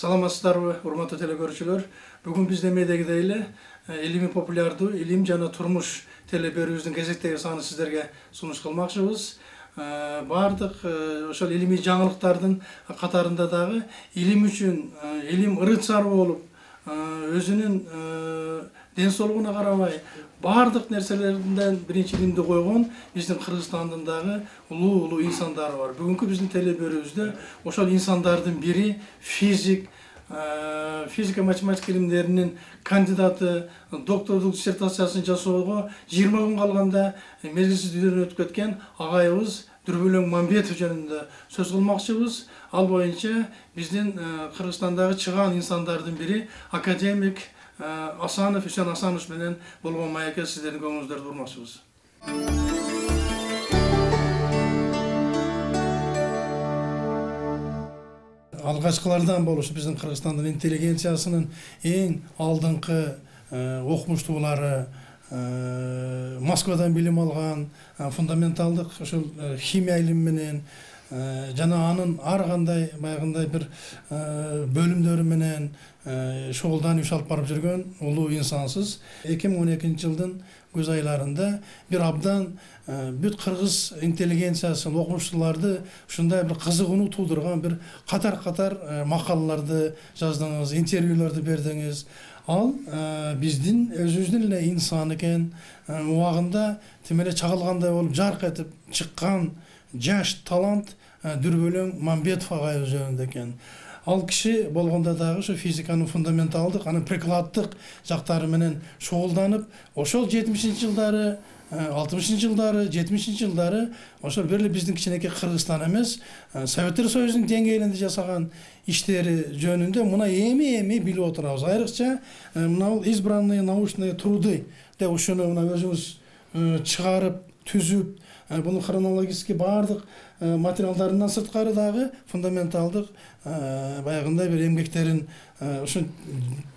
Саламатсыздарбы, урматтуу телекөрүүчүлөр. Бүгүн биз немедегидей эле илимий популярдуу илим жана турмуш телеберүүбүздүн кезектеги санын сиздерге сунуш кылмакчыбыз. Бардык ошол илимий жаңылыктардын катарында дагы илим үчүн илим ырыцар болуп, өзүнүн ден соолугуна карабай бардык нерселерден биринчи илимди койгон биздин Кыргызстандын дагы улуу инсандары бар. Бүгүнкү биздин телеберүүбүздө ошол инсандардын бири физика математика илимдеринин кандидаты, доктордук диссертациясын жасоого 20 күн калганда мезгилсиз дүйнөдөн өтүп кеткен агайыбыз Дүрбөлөң Мамбетов жөнүндө сөз кылмакчыбыз. Ал боюнча биздин Кыргызстандагы чыгаан инсандардын бири академик Асанов, Үсен Асанов менен болгон маекке сиздердин көңүлүңүздөрдү бурмакчыбыз. Алгачкылардан болушу биздин Кыргызстандын интеллигенциясынын эң алдыңкы окумуштуулары, Москвадан билим алган, фундаменталдык ошол химия илими менен жана анын ар кандай баягындай бир бөлүмдөрү менен шогулданып иш алып барып жүргөн улуу инсансыз. 2012 жылдын көз айларында бир абдан бүт кыргыз интеллигенциясын, окумуштууларды ушундай бир кызыгууну туудурган бир катар макалаларды жаздыңыз, интервьюларды бердиңиз. Ал биздин өзүбүздүн эле инсан экен, убагында тим эле чагылгандай болуп жарк этип чыккан жаш талант Дүрбөлөң Мамбетов агайыбыз жөнүндө экен. Ал киши болгондо дагы ошо физиканын фундаменталдык, анын прикладдык жактары менен шогулданып, ошол 70-жылдары, 60-жылдары, 70-жылдары ошол бир эле биздин кичинекей Кыргызстан эмес, Советтер Союзунун деңгээлинде жасаган иштери жөнүндө мына эми билип отурабыз. Айрыкча мына избранные научные труды деп ушуну мына өзүңүз чыгарып, түзүп, бунун хронологически бардык материалдарынан сырткары дагы фундаменталдык баягындай бир эмгектерин ушун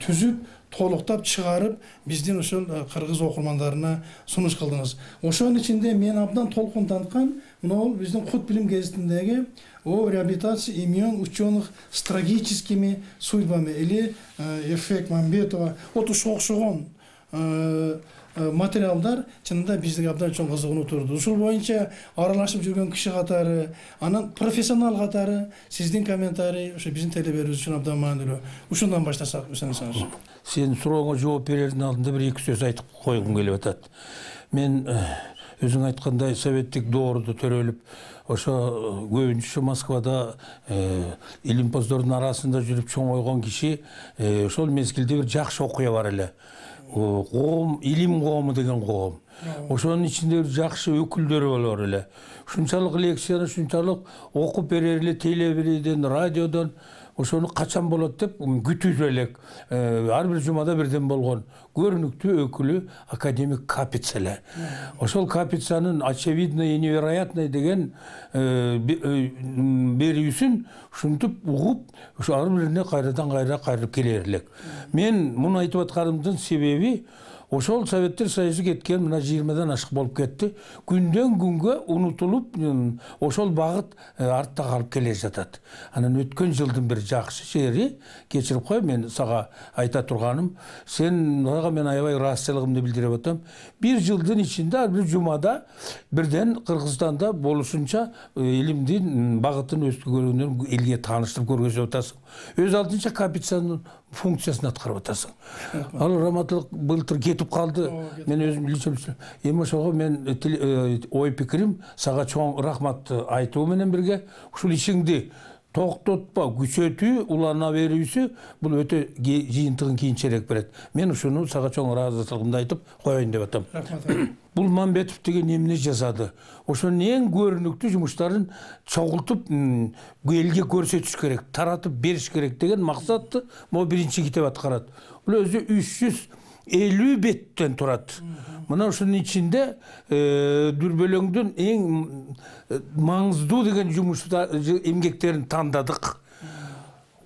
түзүп, толуктап чыгарып, биздин ошол кыргыз окурмандарына сунуш кылдыңыз. Ошонун ичинде мен абдан толкунданткан мына биздин Кут билим гезитиндеги о реабилитации имен ученых с трагическими судьбами или эффект Мамбетова ошого окшогон материалдар чынында бизге абдан чоң кызыгууну турду. Ушул боюнча аралашып жүргөн киши катары, анын профессионал катары сиздин комментарий ошо биздин телеберүүбүз үчүн абдан маанилүү. Ушундан баштасак, Үсен. Сенин сурооңо жооп берердин алдында бир эки сөз айтып койгум келип атат. Мен өзүң айткандай советтик доордо төрөлүп, ошо көбүнчө Москвада илимпоздордун арасында жүрүп чоңойгон киши, ошол мезгилде бир жакшы окуя бар эле. Коом, илим коому деген коом. Ошонун ичинде жакшы өкүлдөрү болор эле. Ушунчалык лекцияны, ушунчалык окуп берер эле телевизордон, радиодон ошону качан болот деп күтүп элек. Ар бир жумада бирден болгон көрүнүктүү өкүлү академик Капица эле. Ошол Капицанын очевидно и невероятно деген берүүсүн ушинтип угуп, ошо ар бирине кайрадан кайрып келер элек. Мен муну айтып атканымдын себеби ошол Советтер Союзу кеткен мына 20-дан ашык болуп кетти. Күндөн күнгө унутулуп, ошол багыт артта калып келе жатат. Анан өткөн жылдын бир жакшы жери, кечирип кой, мен сага айта турганым, сен ага мен аябай ыраазычылыгымды билдирип атам. Бир жылдын ичинде ар бир жумада бирден Кыргызстанда болушунча илимдин багытын өстүргөнүн элге тааныштырып көргөзүп атасың. Өз алдынча Капицанын функциясын аткарып атасың. Ал раматылык былтыр кетип калды. Мен өзүм билчүм. Эми ошого мен ой пикирим сага чоң рахматты айтуу менен бирге ушул ишиңди токтотпа, күчөтүү, улана берүүсү бул өтө жыйынтыгын кийинчерээк берет. Мен ушуну сага чоң ыраазычылыгымды айтып коеюн деп атам. Бул Мамбетов деген эмне жасады? Ошонун эң көрүнүктүү жумуштарын чогултуп элге көрсөтүш керек, таратып бериш керек деген максатты могу биринчи китеп аткарат. Бул өзү 350 беттен турат. Мына ушунун ичинде Дүрбөлөңдүн эң маңыздуу деген эмгектерин тандадык.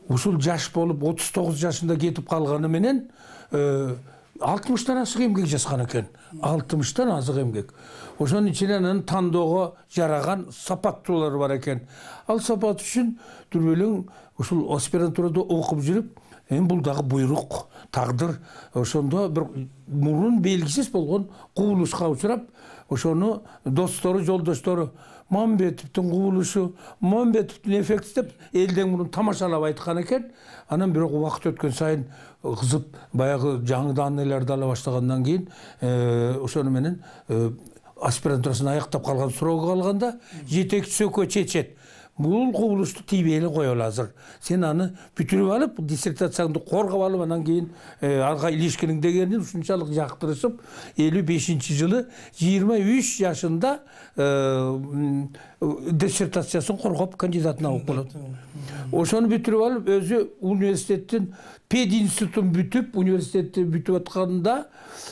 Ушул жаш болуп 39 жашында кетип калганы менен 60-тан ашык эмгек жазган экен. 60-тан азык эмгек. Ошонун ичинен тандоого жараган сапаттуулар бар экен. Ал сапат үчүн дүрбөлөң ушул аспирантурада окуп жүрүп, бул дагы буйрук, тагдыр. Ошондо бир мурун белгисиз болгон кубулушка учурап, ошону достору, жолдоштору Мамбетовдун кубулушу, Мамбетовдун эффекти деп элден мурун тамашалап айткан экен. Анан бирок убакыт өткөн сайын кызып, баягы жаңы данныйларды ала баштагандан кийин ошону менен аспирантурасын аяктап калган срогу калганда жетекчиси экөө чечет. Бул кубулушту тийбей эле коелу азыр. Сен аны бүтүрүп алып, диссертацияңды коргоп алып, анан кийин арга илишкиниң дегенин ушунчалык жактырышып, 55-жылы 23 жашында диссертациясын коргоп кандидатына алып болот. Ошону бүтүрүп алып, өзү университеттин пединститутун бүтүп, университетти бүтүп атканда,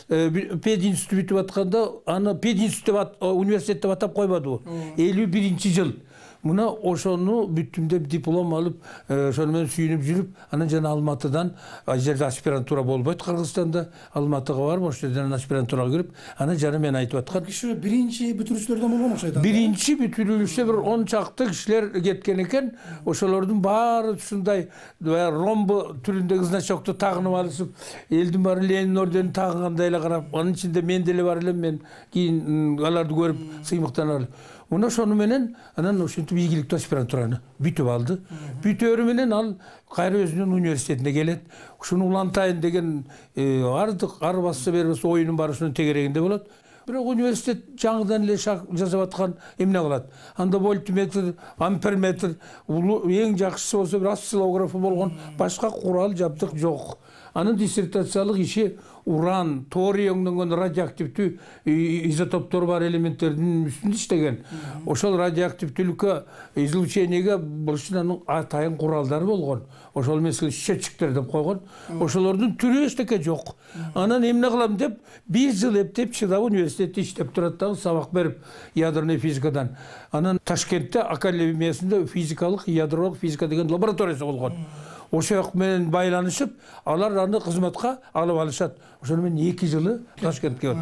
пединститут бүтүп атканда, аны пединститут деп университет деп атап койбоду. 51-жыл. Мына ошону бүттүм деп диплом алып, ошону менен сүйүнүп жүрүп, анан жана Алматыдан жерде аспирантура болбойт Кыргызстанда, Алматыга барып, ошол жерден аспирантурага кирип, анан жана мен айтып аткан. Киши биринчи бүтүрүүчүлөрдөн болгон окшойт. Биринчи бүтүрүүчү бир 10 чакты кишилер кеткен экен. Ошолордун баары ушундай ромбо түрүндөгү значокту тагынып алышып, элдин баары Ленин орденин тагынгандай эле карап, анын ичинде мен деле бар элем, мен кийин аларды көрүп сыймыктанып. Оны ошону менен анан ошентип ийгиликтүү аспирантураны бүтүп алды. Бүтөөрү менен ал кайра өзүнүн университетине келет. Ушуну улантайын деген ардык ар басса бербесе оюнун баары ушунун тегерегинде болот. Бирок университет жаңыдан эле жасап аткан эмне кылат? Анда вольтметр, амперметр, эң жакшысы болсо бир осциллограф болгон башка курал жабдык жок. Анын диссертациялык иши уран, торий өңдөнгөн радиоактивдүү изотоптор бар элементтердин үстүндө иштеген. Ошол радиоактивдүүлүккө, излучениеге булушунун атайын куралдары болгон. Ошол мезгил счетчиктер деп койгон. Ошолордун түрү эчтеке жок. Анан эмне кылам деп 1 жыл эптеп чыдап университетте иштеп турат дагы сабак берип ядерный физикадан. Анан Ташкентте академиясында физикалык, ядролук физика деген лабораториясы болгон. Ошол менен байланышып, алар аны кызматка алып алышат. Ошону менен 2 жылы Ташкентке келет.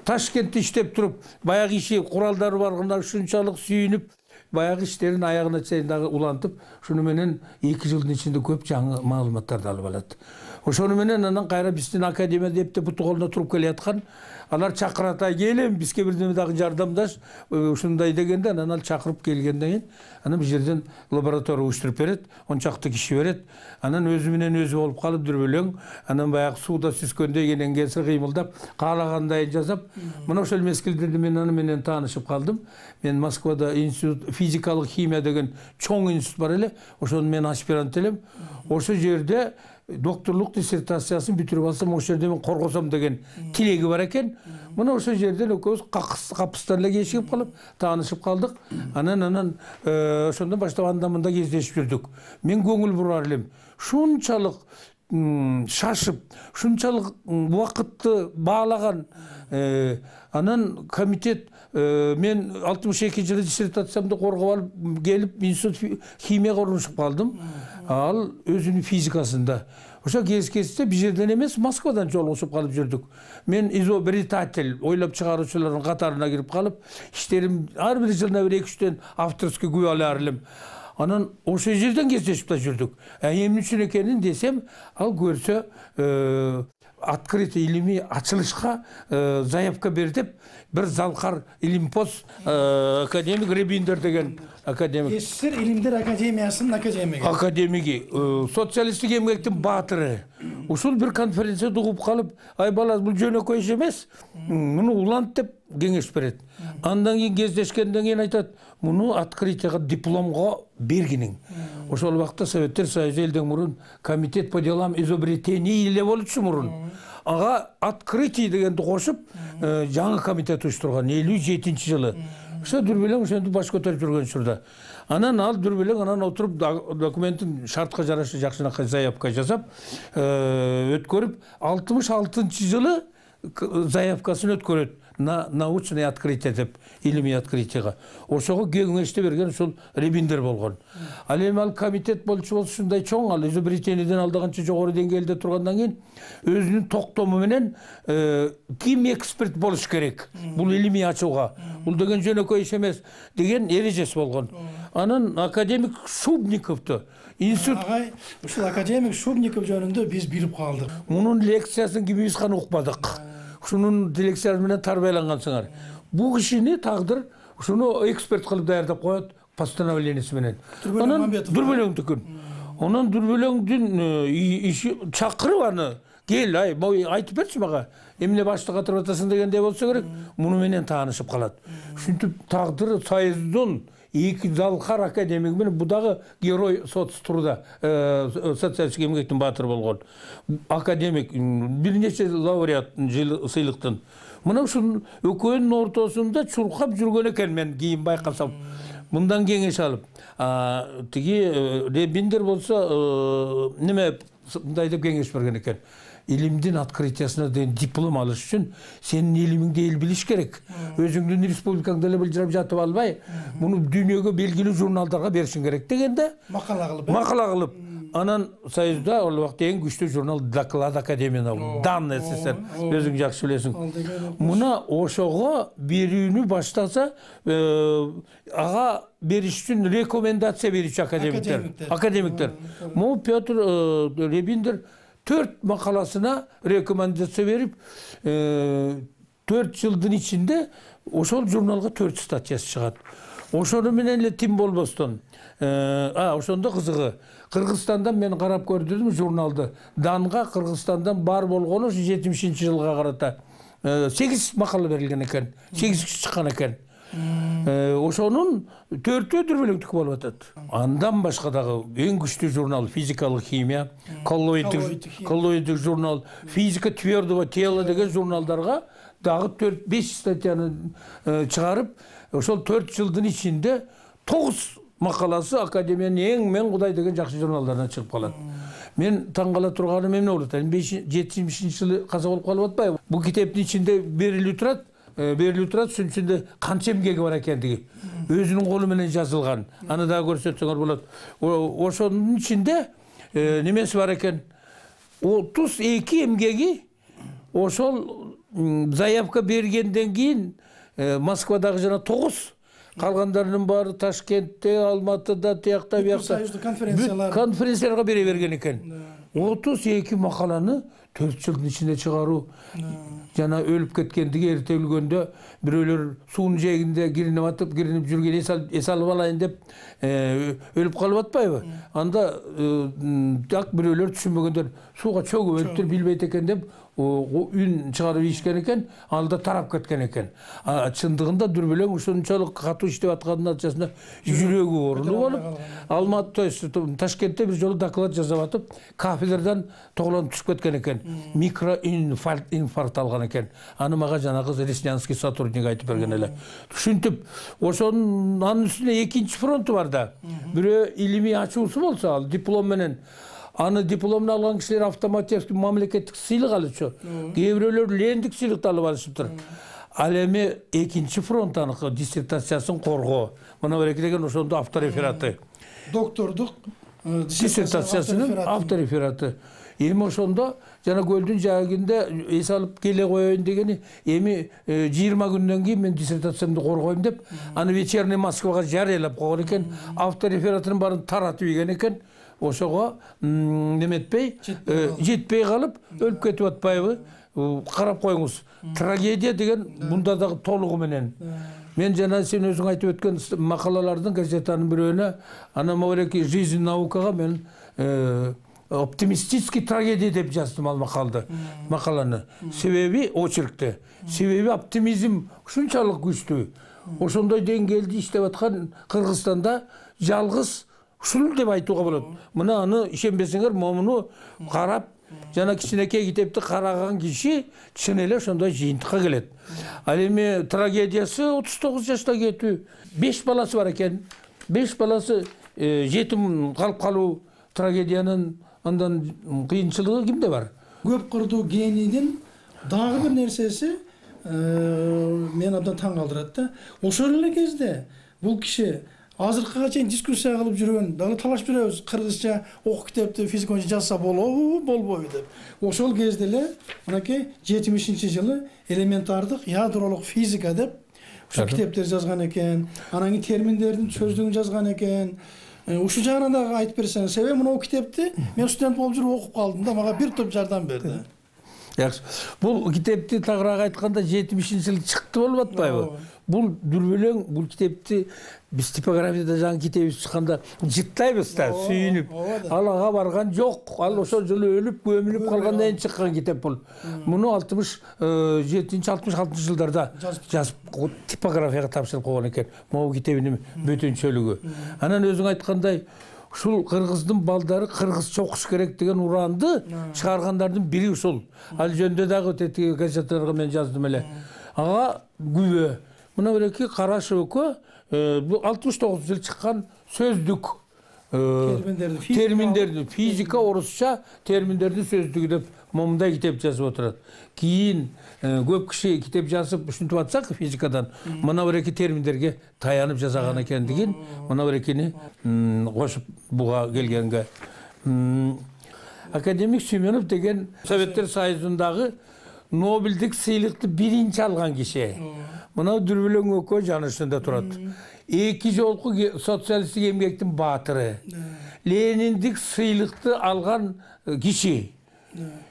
Ташкентте иштеп туруп, баягы иши куралдары барганда ушунчалык сүйүнүп, баягы иштерин аягына чейин дагы улантып, ошону менен 2 жылдын ичинде көп жаңы маалыматтарды алып алат. Ошону менен анан кайра биздин академия деп буту колуна туруп келаткан, алар чакырата келем, бизге бирдеме дагы жардамдаш, ушундай дегенде анан ал чакырып келгенден кийин, анан бул жерден лаборатория уюштуруп берет, 10 чакты киши берет. Анан өзү менен өзү болуп калып дүрбөлөң, анан баягы сууда сүзгөндөй кенен кесир кыймылдап, каалагандай жасап, мына ошол мезгилде мен аны менен таанышып калдым. Мен Москвада институт физикалык химия деген чоң институт бар эле, ошонун мен аспирант элем. Ошол жерде докторлук диссертациясын бүтүрүп алсам, ошол жерде мен коргосом деген тилеги бар экен. Мына ошол жерден экөөбүз капыстан эле кешигип калып, таанышып калдык. Анан ошондон баштап анда мында кездешип жүрдүк. Мен көңүл бурар элем. Шунчалык шашып, шунчалык убакытты баалаган. Анан комитет мен 62-жылы диссертациямды коргоп алып келип институт химия орношуп калдым. Ал өзүнүн физикасында. Ошо кезде бир жерден эмес, Москвадан жолугушуп калып жүрдүк. Мен изобретатель, ойлоп чыгаруучулардын катарына кирип калып, иштерим ар бир жылына 1-2-тен авторский күбө алар элем. Анан ошол жерден кездешип да жүрдүк. Эмне үчүн экенин десем, ал көрсө открытый илимий ачылышка заявка бер деп, бир залкар илимпоз академик Ребиндер деген академик. СССР илимдер академиясынын академиги. Академиги, социалисттик эмгектин баатыры. Ушул бир конференцияда угуп калып, ай бала, бул жөнөкөй иш эмес, муну улант деп кеңеш берет. Андан кийин кездешкенден кийин айтат, муну открытияга дипломго бергиниң. Ошол убакта Советтер Союзу элден мурун комитет по делам изобретений эле болчу мурун. Ага открытие дегенди кошуп, жаңы комитет уюштурган 57-жылы. Ошо дүрбөлөң ошентип баш көтөрүп жүргөн учурда. Анан ал дүрбөлөң анан отуруп документтин шартка жараша жакшынакай заявка жасап, өткөрүп 66-жылы заявкасын өткөрөт. научный открытие деп, илимий открытиега. Ошого кеңешти берген ушул Ребиндер болгон. Ал эми ал комитет болчу болсо ушундай чоң, ал изобретениеден алдаганча жогору деңгээлде тургандан кийин өзүнүн токтому менен ким эксперт болуш керек бул илимий ачууга. Бул деген жөнөкөй иш эмес деген эрежеси болгон. Анан академик Шубниковду институт ушул академик Шубников жөнүндө биз билип калдык. Мунун лекциясын кимибиз гана укпадык. Ушунун лекциясы менен тарбиялангансыңар. Бул кишини тагдыр ушуну эксперт кылып даярдап коет постановлениеси менен. Анан Дүрбөлөңдүкүн. Анан Дүрбөлөңдүн иши чакырып аны кел, айтып берчи мага. Эмне башты катырып атасың дегенде болсо керек, муну менен таанышып калат. Ушинтип тагдыр Союздун эки залкар академиги менен бу дагы герой соцтруда, социалистик эмгектин баатыры болгон. Академик бир нече лауреат сыйлыктын. Мына ушул экөөнүн ортосунда чуркап жүргөн экен, мен кийин байкасам. Мындан кеңеш алып, тиги Ребиндер болсо неме мындай деп кеңеш берген экен. Илимдин открытиясына деген диплом алыш үчүн сенин илимиңди эл билиш керек. Өзүңдүн республикаңда эле былжырап жатып албай, муну дүйнөгө белгилүү журналдарга беришиң керек дегенде макала кылып. Анан Союзда ал убакта эң күчтүү журнал Доклад Академияна болду. Дан СССР, өзүң жакшы билесиң. Муна ошого берүүнү баштаса, ага бериш үчүн рекомендация берүүчү академиктер. Могу Петр Ребиндер 4 макаласына рекомендация берип, 4 жылдын ичинде ошол журналга 4 статьясы чыгат. Ошону менен эле тим болбостон. Ошондо кызыгы. Кыргызстандан мен карап көрдүм журналды. Данга Кыргызстандан бар болгону 70-жылга карата 8 макала берилген экен. 8 чыккан экен. Ошонун 4-өө Дүрбөлөңдүк болуп атат. Андан башка дагы эң күчтүү журнал физикалык химия, коллоидик журнал, физика твердого тела деген журналдарга дагы 4-5 статьяны чыгарып, ошол 4 жылдын ичинде 9 макаласы академиянын эң мен Кудай деген жакшы журналдарынан чыгып калат. Мен таң кала турганым эмне болот? 70-жылы каза болуп калып атпайбы? Бул китептин ичинде берилип турат, ушунун ичинде канча эмгеги бар экендиги. Өзүнүн колу менен жазылган. Аны да көрсөтсөңөр болот. Ошонун ичинде немеси бар экен? 32 эмгеги ошол заявка бергенден кийин Москвадагы жана 9 калгандарынын баары Ташкентте, Алматыда, тиякта, биякта конференцияларга бере берген экен. 32 макаланы 4 жылдын ичинде чыгаруу. Жана өлүп кеткендиги эрте өлгөндө бирөөлөр суунун жээгинде киринип атып, киринип жүргөн эс алып алайын деп өлүп калып атпайбы? Анда так бирөөлөр түшүнбөгөндөр сууга чөгүп өлүптүр билбейт экен деп үн чыгарып ийишкен экен, алда тарап кеткен экен. Чындыгында Дүрбөлөң ушунчалык катуу иштеп аткандын натыйжасында жүрөгү оорулуу болуп, Алматы, Ташкентте бир жолу доклад жасап атып, кафедрадан тоголонуп түшүп кеткен экен. Микроинфаркт алган экен. Аны мага жанагы Реснянский сотрудник айтып берген эле. Түшүнтүп, ошонун анын үстүнө экинчи фронту бар да. Бирөө илимий ачуусу болсо, ал диплом менен аны дипломун алган кишилер автоматически мамлекеттик сыйлык алышчу. Кээ бирөөлөр лендик сыйлыкты алып алышыптыр. Ал эми экинчи фронт аныкы диссертациясын коргоо. Мына береки деген ошондо авторефераты. Доктордук диссертациясынын авторефераты. Эми ошондо жана көлдүн жаагында эс алып келе коеюн дегени, эми 20 күндөн кийин мен диссертациямды коргойм деп, аны вечерний Москвага жарыялап койгон экен. Авторефератынын баарын таратып ийген экен. Ошого неметпей, жетпей калып, өлүп кетип атпайбы? Карап коюңуз. Трагедия деген мында дагы толугу менен. Мен жана сен өзүң айтып өткөн макалалардын газетанын бирөөнө, ана мореки жизнь наукага мен оптимистический трагедия деп жаздым ал макаланы. Себеби очеркте. Себеби оптимизм ушунчалык күчтүү. Ошондой деңгээлде иштеп аткан Кыргызстанда жалгыз ушул деп айтууга болот. Мына аны ишенбесеңер, муну карап, жана кичинекей китепти караган киши чын эле ошондой жыйынтыкка келет. Ал эми трагедиясы 39 жашта кетүү. 5 баласы бар экен. 5 баласы жетим калып калуу трагедиянын андан кыйынчылыгы кимде бар? Көп кырдуу генийдин дагы бир нерсеси, мен абдан таң калтырат да. Ошол эле кезде бул киши азыркыга чейин дискуссия кылып жүргөн, дагы талашып жүрөбүз, кыргызча окуу китепти физика боюнча жазса болобу, болбойбу деп. Ошол кезде эле мынакей 70-жылы элементардык ядролук физика деп ушул китептер жазган экен. Анан терминдердин сөздүгүн жазган экен. Ушул жагына дагы айтып берсең, себеби мына китепти мен студент болуп жүрүп окуп калдым да, мага бир топ жардам берди. Яхшы. Бул китепти тагыраак айтканда 70-жылы чыкты болуп атпайбы? Бул дүрбөлөң бул китепти биз типографияда жаңы китебиз чыкканда жыттайбыз да, сүйүнүп. Ал ага барган жок. Ал ошол жылы өлүп, көмүлүп калгандан кийин чыккан китеп бул. Муну 67-66 жылдарда жазып типографияга тапшырып койгон экен. Могу китебинин бөтөнчөлүгү. Анан өзүң айткандай ушул кыргыздын балдары кыргызча окуш керек деген уранды чыгаргандардын бири ушул. Ал жөнүндө дагы тетиги газеталарга мен жаздым эле. Ага күбө. Мына береки Карашев экөө 69 жыл чыккан сөздүк терминдерди физика орусча терминдердин сөздүгү деп момундай китеп жазып отурат. Кийин көп киши китеп жазып ушинтип атсак физикадан мына береки терминдерге таянып жасаган экендигин мына берекини кошуп буга келгенге. Академик Сүймөнов деген Советтер Союзундагы Нобелдик сыйлыкты биринчи алган киши. Мына дүрбөлөң экөө жанышында турат. 2 жолку социалисттик эмгектин баатыры. Лениндик сыйлыкты алган киши.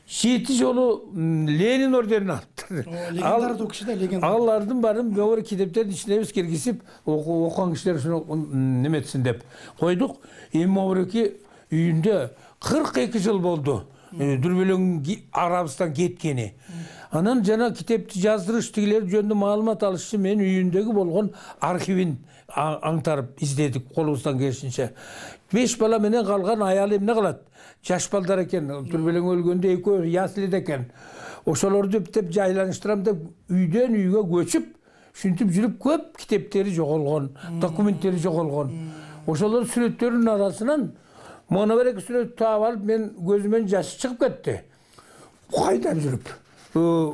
7 жолу Ленин ордерин алды. Легендар киши да легендар. Алардын баарын көбүрөөк китептердин ичине биз киргизип окуган кишилер ушуну неметсин деп койдук. Эми могуреки үйүндө 42 жыл болду. Дүрбөлөң Арабистан кеткени. Анан жана китепти жаздырыш тигилер жөнүндө маалымат алыш үчүн мен үйүндөгү болгон архивин аңтарып издедик колубуздан келишинче. 5 бала менен калган аялы эмне кылат? Жаш балдар экен. Дүрбөлөң өлгөндө экөө яслиде экен. Ошолорду деп жайланыштырам деп үйдөн үйгө көчүп, ушинтип жүрүп көп китептери жоголгон, документтери жоголгон. Ошолор сүрөттөрүнүн арасынан мына береки сүрөттү таап алып мен көзүмөн жаш чыгып кетти. Кайдан жүрүп?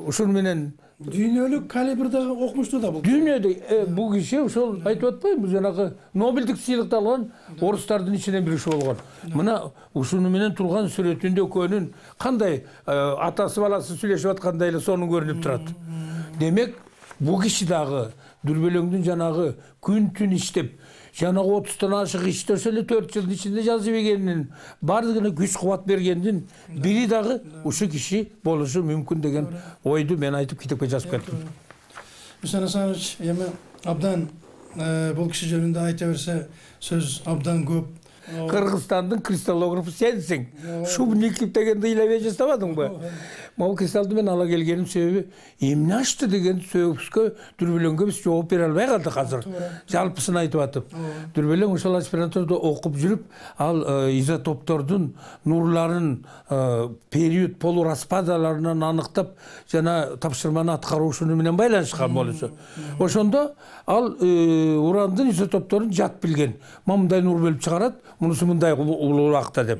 Ушун менен дүйнөлүк калибрдагы окумушту да бул. Дүйнөдө бул киши ошол айтып атпайбы, жанагы Нобелдик сыйлыкты алган орустардын ичинен бириши болгон. Мына ушуну менен турган сүрөтүндө экөөнүн кандай атасы баласы сүйлөшүп аткандай эле сонун көрүнүп турат. Демек, бул киши дагы дүрбөлөңдүн жанагы күн түн иштеп, жанагы 30-тан ашык иштесе эле 4 жылдын ичинде жазып ийгенин, бардыгына күч кубат бергендин бири дагы ушу киши болушу мүмкүн деген ойду мен айтып китепке жазып кеттим. Мусан Асанович, эми абдан бул киши жөнүндө айта берсе сөз абдан көп. Кыргызстандын кристаллографы сенсиң. Шубников дегенди ыйлабай жасабадыңбы? Могу кристалды мен ала келгеним себеби эмне ачты деген сөзгө дүрбөлөңгө биз жооп бере албай калдык азыр. Жалпысын айтып атып. Дүрбөлөң ошол аспирантурада окуп жүрүп, ал изотоптордун нурларын период полураспадаларынан аныктап, жана тапшырманы аткаруусуну менен байланышкан болчу. Ошондо ал урандын изотопторун жат билген. Мындай нур бөлүп чыгарат, мунусу мындай улуулакта деп.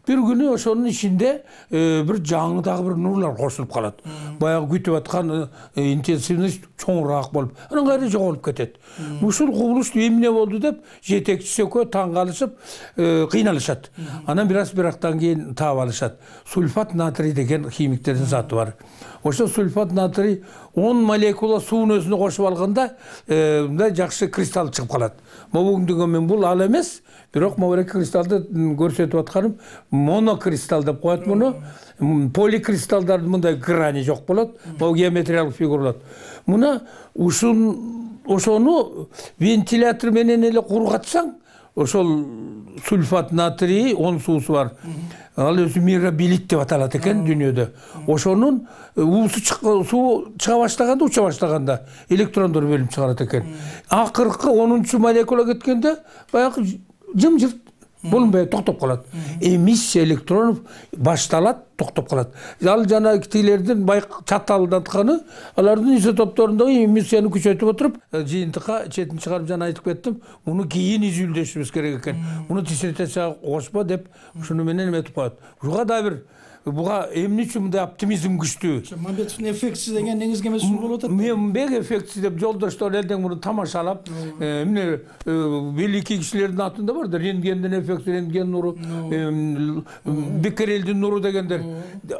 Bir günü ошонун ичинде bir жаңы дагы bir нурлар кошулуп калат. Баягы күтүп аткан интенсивность чоңураак болуп, анан кайра жоголуп кетет. Ушул кубулуш эмне болду деп жетекчиси экөө таң калышып, кыйналышат. Анан бирактан кийин таап алышат. Сульфат натрий деген химиктердин заты бар. Ошо сульфат натрий 10 молекула суунун өзүнө кошуп алганда мындай жакшы кристалл чыгып калат. Могундугу мен бул ал эмес, бирок могу кристалды көрсөтүп атканым монокристалл деп коет муну. Поликристалдардын мындай грани жок болот, могу геометриялык фигуралар. Муна ошону вентилятор менен эле кургатсаң, ошол сульфат натрий 10 суусу бар. Ал өзү мирабилит деп аталат экен дүйнөдө. Ошонун суу чыга баштаганда, уча баштаганда электрондор бөлүнүп чыгарат экен. Акыркы 10-чу молекула кеткенде баягы жым-жырт болунбай токтоп калат. Эмиссия электронов башталат, токтоп калат. Ал жана тилердин чаталдатканы, алардын изотопторундагы эмиссияны күчөтүп отуруп, жыйынтыкка четин чыгарып жана айтып кеттим, муну кийин изилдешибиз керек экен. Муну диссертацияга кошпо деп ушуну менен эметип коет. Ушуга да бир buga emne üçin mындай оптимизм күчтүү? Мамбетовдун эффектisi деген негизги эмес ушул болуп атат. Мен бек эффектisi деп жолдоштор элден муну тамашалап, эмне великий кишилердин атында бар да, рентгендин эффекти, рентген нуру, Беккерелдин нуру дегендер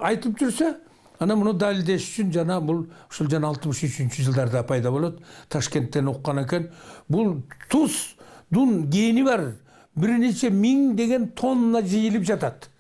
айтып жүрсө, ана муну далилдеш үчүн жана бул ушул жана 63-жылдарда пайда болот. Ташкенттен уккан экен. Бул туздун гени бар. Bir neçe ming деген tonna жыйылып жатат.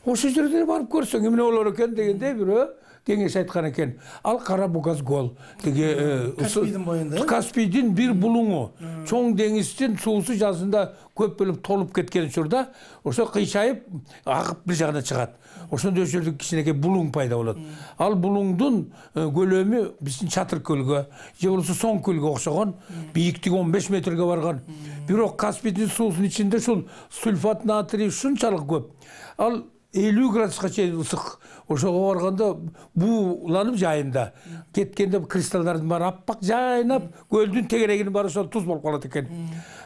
Ошо жерде барып көрсөң эмне болор экен дегенде бирөө кеңеш айткан экен. Ал Кара Бугаз гол. Деге Каспийдин боюнда. Каспийдин бир булуңу. Чоң деңиздин суусу жазында көп бөлүп толуп кеткен учурда ошо кыйшайып агып бир жагына чыгат. Ошондо жерде кичинекей булуң пайда болот. Ал булуңдун көлөмү биздин Чатыр көлгө, же болбосо Соң көлгө окшогон, бийиктиги 15 метрге барган. Бирок Каспийдин суусунун ичинде ушул сульфат натрий ушунчалык көп. Ал 50 градуска чейин ысык. Ошого барганда бууланып жайында. Кеткенде кристаллдардын баары аппак жайнап, көлдүн тегерегинин баары ошол туз болуп калат экен.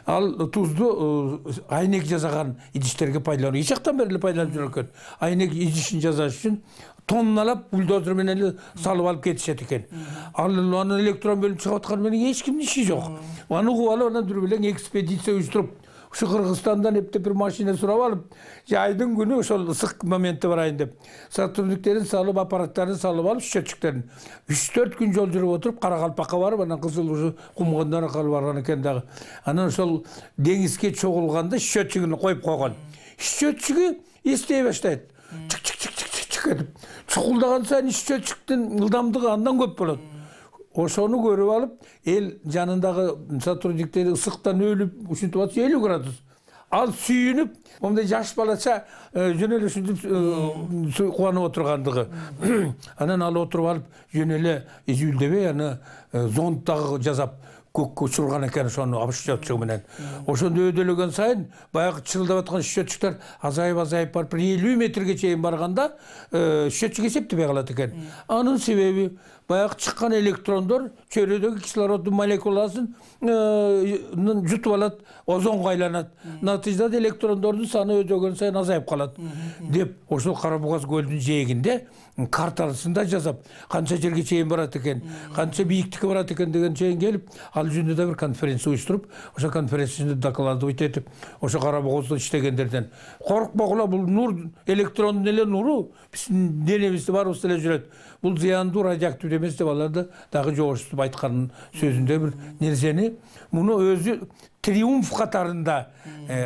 Ал тузду айнек жасаган идиштерге пайдалануу. Эч жактан бери пайдаланып жүрөт экен. Айнек идишин жасаш үчүн тонналап бульдозер менен салып алып кетишет экен. Ал аны электрон бөлүп чыгып аткан менен эч кимдин иши жок. Аны угуп алып анан жүрүп эле экспедиция уюштуруп, ушу Кыргызстандан эптеп бир машина сурап алып, жайдын күнү ошол ысык моменти барайын деп, Сатурниктерин салып, аппараттарын салып алып, счетчиктерин 3-4 күн жол жүрүп отуруп, Карагалпакка барып, анан Кызыл ушу Кумгандан калып барган экен дагы. Анан ошол деңизге чогулганда счетчигин коюп койгон. Счетчиги эстей баштайт. Чык этип, чукулдаган сайын счетчиктин ылдамдыгы андан көп болот. Ошону көрүп алып, эл жанындагы сотрудниктери ысыктан өлүп, ушинтип атса 50 градус. Ал сүйүнүп, момдай жаш балача жөн эле ушинтип кубанып отургандыгы. Анан ал отуруп алып, жөн эле изүүлдебей аны зонттагы жасап көккө учурган экен ошону счетчиги менен. Ошондо өдөлөгөн сайын баягы чырылдап аткан счетчиктер азайып барып 50 метрге чейин барганда счетчик эсептебей калат экен. Анын себеби баягы чыккан электрондор чөйрөдөгү кислороддун молекуласын жутуп алат, озонго айланат. Натыйжада электрондордун саны өдөгөн сайын азайып калат деп ошол Кара Бугаз көлдүн жээгинде картасында жасап, канча жерге чейин барат экен, канча бийиктикке барат экен деген чейин келип, ал жөнүндө да бир конференция уюштуруп, ошо конференцияда докладывать этип, ошо Кара Бугазда иштегендерден коркпогула, бул нур, электрондун эле нуру биздин денебизде баарыбызда эле жүрөт. Бул зыяндуу, радиоактив эмес деп алар да дагы жогорусутуп айткан сөзүндө бир нерсени, муну өзү триумф катарында.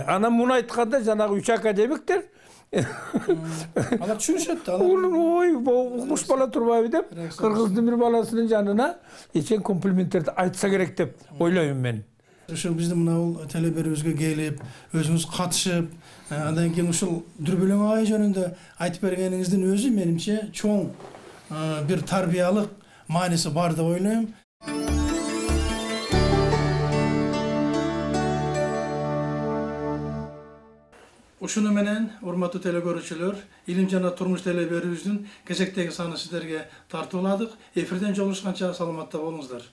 Анан муну айтканда жанагы 3 академиктер алар түшүнүшөт да. Ой, угуш бала турбайбы деп, кыргыздын бир баласынын жанына эчен комплименттерди айтса керек деп ойлойм мен. Ошо биздин мына теле берүүбүзгө келип, өзүңүз катышып, андан кийин ушул Дүрбөлөң ай жөнүндө айтып бергениңиздин өзү менимче чоң бир тарбиялык мааниси бар деп ойлойм. Ушуну менен, урматтуу теле көрүүчүлөр, Илим жана турмуш теле берүүбүздүн кезектеги саны сиздерге тартууладык. Эфирден жолугушканча саламатта болуңуздар.